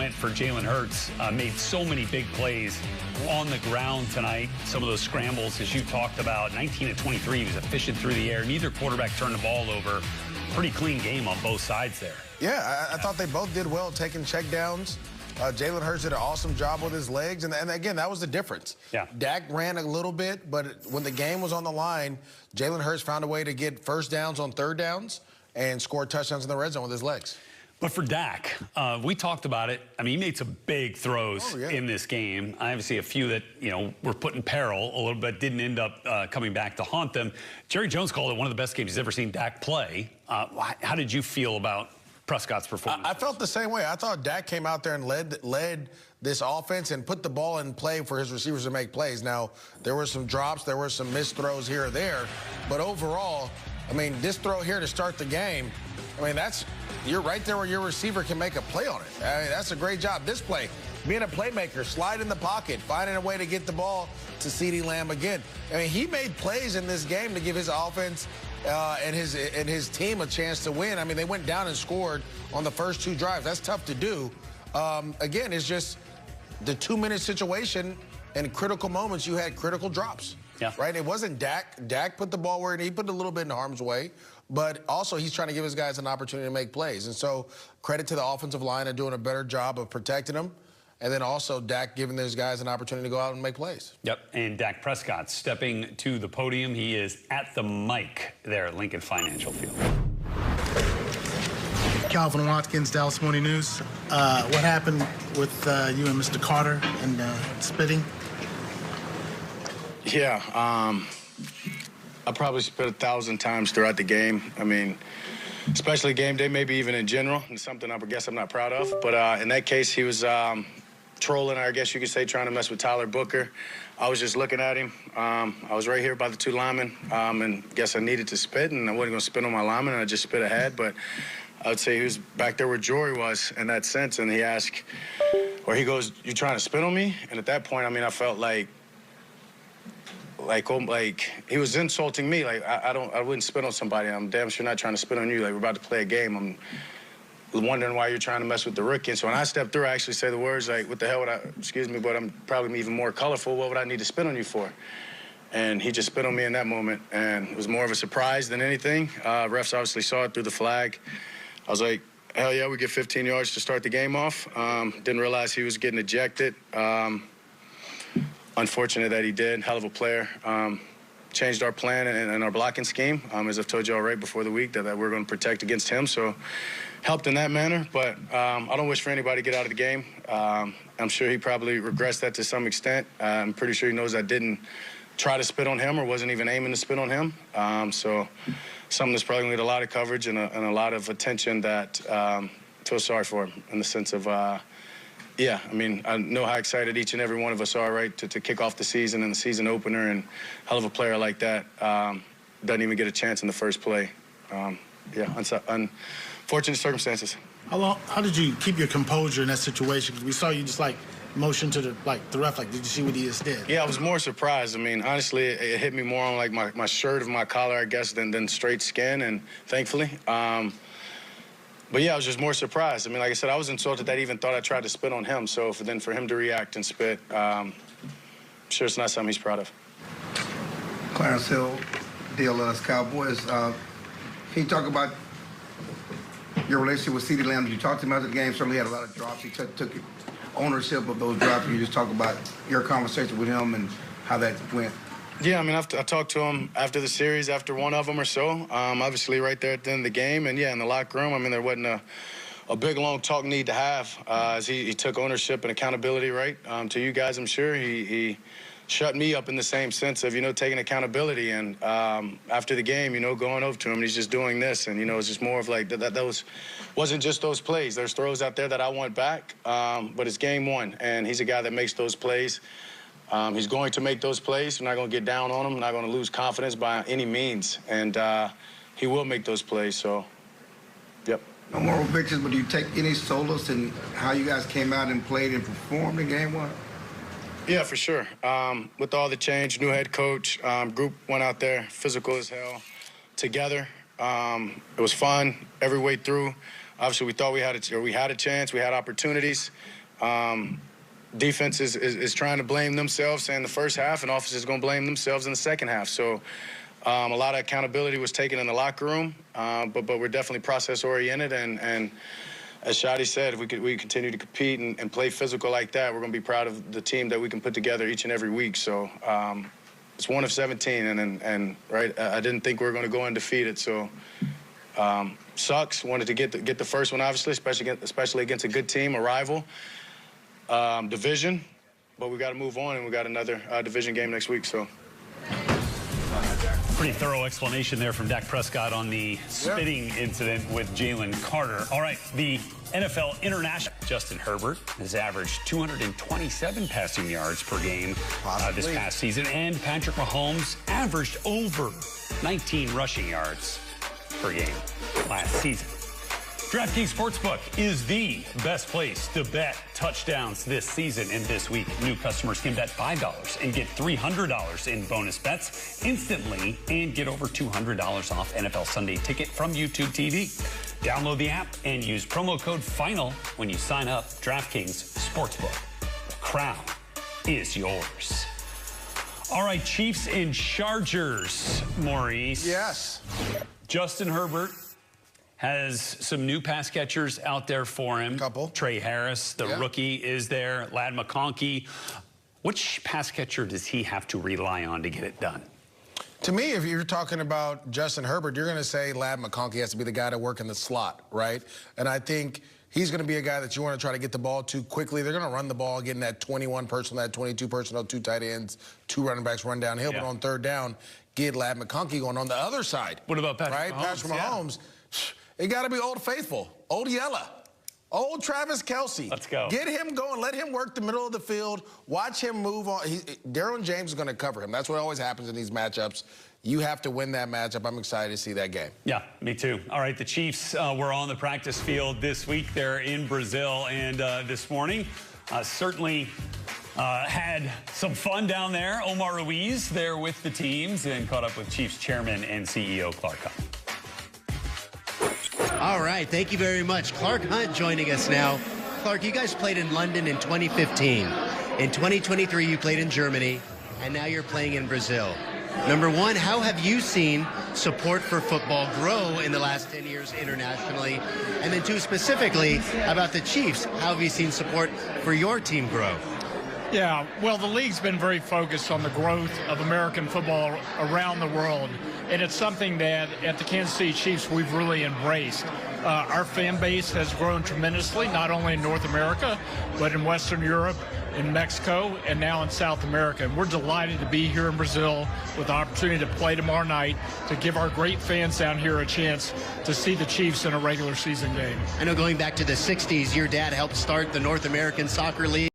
went for Jalen Hurts. Made so many big plays on the ground tonight. Some of those scrambles, as you talked about, 19 of 23, he was efficient through the air. Neither quarterback turned the ball over. Pretty clean game on both sides there. Yeah, I thought they both did well taking checkdowns. Jalen Hurts did an awesome job with his legs, and again, that was the difference. Yeah. Dak ran a little bit, but when the game was on the line, Jalen Hurts found a way to get first downs on third downs and score touchdowns in the red zone with his legs. But for Dak, we talked about it. I mean, he made some big throws in this game. Obviously, a few that, were put in peril a little bit, didn't end up coming back to haunt them. Jerry Jones called it one of the best games he's ever seen Dak play. How did you feel about Prescott's performance? I felt the same way. I thought Dak came out there and led this offense and put the ball in play for his receivers to make plays. Now, there were some drops, there were some missed throws here or there, but overall, I mean, this throw here to start the game, I mean, you're right there where your receiver can make a play on it. I mean, that's a great job. This play, being a playmaker, slide in the pocket, finding a way to get the ball to CeeDee Lamb again. I mean, he made plays in this game to give his offense and his team a chance to win. I mean, they went down and scored on the first two drives. That's tough to do. Again, it's just the 2-minute situation. In critical moments, you had critical drops. Yeah. Right? It wasn't Dak. Dak put the ball where he put a little bit in harm's way, but also he's trying to give his guys an opportunity to make plays. And so credit to the offensive line of doing a better job of protecting them. And then also Dak giving those guys an opportunity to go out and make plays. Yep, and Dak Prescott stepping to the podium. He is at the mic there at Lincoln Financial Field. Calvin Watkins, Dallas Morning News. What happened with you and Mr. Carter and spitting? Yeah, I probably spit 1,000 times throughout the game. I mean, especially game day, maybe even in general. It's something I guess I'm not proud of. But in that case, he was trolling, I guess you could say, trying to mess with Tyler Booker. I was just looking at him. I was right here by the two linemen, and I guess I needed to spit, and I wasn't going to spit on my lineman, and I just spit ahead. But I would say he was back there where Jory was in that sense, and he asked, or he goes, "You trying to spit on me?" And at that point, I mean, I felt like he was insulting me. Like, I wouldn't spit on somebody. I'm damn sure not trying to spit on you. Like, we're about to play a game. I'm wondering why you're trying to mess with the rookie. And so when I stepped through, I actually say the words like, "What the hell would I, excuse me, but I'm probably even more colorful. What would I need to spit on you for?" And he just spit on me in that moment. And it was more of a surprise than anything. Refs obviously saw it through the flag. I was like, hell yeah, we get 15 yards to start the game off. Didn't realize he was getting ejected. Unfortunate that he did. Hell of a player. Changed our plan and our blocking scheme. As I've told you all right before the week, that we're going to protect against him. So helped in that manner. But I don't wish for anybody to get out of the game. I'm sure he probably regrets that to some extent. I'm pretty sure he knows I didn't try to spit on him or wasn't even aiming to spit on him. So something that's probably going to need a lot of coverage and a lot of attention that I feel sorry for him in the sense of yeah, I mean, I know how excited each and every one of us are, right, to kick off the season and the season opener, and hell of a player like that doesn't even get a chance in the first play. Yeah, unfortunate circumstances. How did you keep your composure in that situation? Because we saw you just, like, motion to the ref, like, did you see what he just did? Yeah, I was more surprised. I mean, honestly, it hit me more on, like, my shirt of my collar, I guess, than straight skin, and thankfully. But yeah, I was just more surprised. I mean, like I said, I was insulted that he even thought I tried to spit on him. So for him to react and spit, I'm sure it's not something he's proud of. Clarence Hill, DLS Cowboys. Can you talk about your relationship with CeeDee Lamb? You talked to him after the game. Certainly had a lot of drops. He took ownership of those drops. Can you just talk about your conversation with him and how that went? Yeah, I mean, I talked to him after the series, after one of them or so, obviously right there at the end of the game. And, yeah, in the locker room, I mean, there wasn't a big, long talk need to have as he took ownership and accountability, right, to you guys, I'm sure. He shut me up in the same sense of, taking accountability. And after the game, going over to him, and he's just doing this. And, it's just more of like that wasn't just those plays. There's throws out there that I want back, but it's game one. And he's a guy that makes those plays. He's going to make those plays. We're not going to get down on him. We're not going to lose confidence by any means. And he will make those plays, so, yep. No moral victories, but do you take any solace in how you guys came out and played and performed in game one? Yeah, for sure. With all the change, new head coach, group went out there, physical as hell, together. It was fun every way through. obviously we thought we had a chance, we had opportunities. Defense is trying to blame themselves in the first half, and offense is going to blame themselves in the second half. So a lot of accountability was taken in the locker room, but we're definitely process-oriented. And as Shadi said, if we continue to compete and play physical like that, we're going to be proud of the team that we can put together each and every week. So it's 1 of 17, and right, I didn't think we were going to go undefeated. So sucks. Wanted to get the first one, obviously, especially against a good team, a rival. Division, but we got to move on, and we got another division game next week. So, pretty thorough explanation there from Dak Prescott on the spitting incident with Jalen Carter. All right, the NFL International Justin Herbert has averaged 227 passing yards per game this past season, and Patrick Mahomes averaged over 19 rushing yards per game last season. DraftKings Sportsbook is the best place to bet touchdowns this season and this week. New customers can bet $5 and get $300 in bonus bets instantly and get over $200 off NFL Sunday Ticket from YouTube TV. Download the app and use promo code FINAL when you sign up. DraftKings Sportsbook. The crown is yours. All right, Chiefs and Chargers, Maurice. Yes. Justin Herbert has some new pass catchers out there for him. Couple. Trey Harris, the rookie, is there. Ladd McConkey. Which pass catcher does he have to rely on to get it done? To me, if you're talking about Justin Herbert, you're going to say Ladd McConkey has to be the guy to work in the slot, right? And I think he's going to be a guy that you want to try to get the ball to quickly. They're going to run the ball, getting that 21 personnel, that 22 personnel, 2 tight ends, 2 running backs, run downhill. But on third down, get Ladd McConkey going on the other side. What about Patrick Mahomes? Patrick Mahomes. It got to be Old Faithful, Old Yella, Old Travis Kelce. Let's go. Get him going. Let him work the middle of the field. Watch him move on. Derwin James is going to cover him. That's what always happens in these matchups. You have to win that matchup. I'm excited to see that game. Yeah, me too. All right, the Chiefs were on the practice field this week. They're in Brazil, and this morning certainly had some fun down there. Omar Ruiz there with the teams and caught up with Chiefs chairman and CEO Clark Hunt. All right, thank you very much. Clark Hunt joining us now. Clark, you guys played in London in 2015. In 2023, you played in Germany, and now you're playing in Brazil. Number one, how have you seen support for football grow in the last 10 years internationally? And then two, specifically about the Chiefs, how have you seen support for your team grow? Yeah, well, the league's been very focused on the growth of American football around the world, and it's something that at the Kansas City Chiefs we've really embraced. Our fan base has grown tremendously, not only in North America, but in Western Europe, in Mexico, and now in South America. And we're delighted to be here in Brazil with the opportunity to play tomorrow night, to give our great fans down here a chance to see the Chiefs in a regular season game. I know going back to the 60s, your dad helped start the North American Soccer League.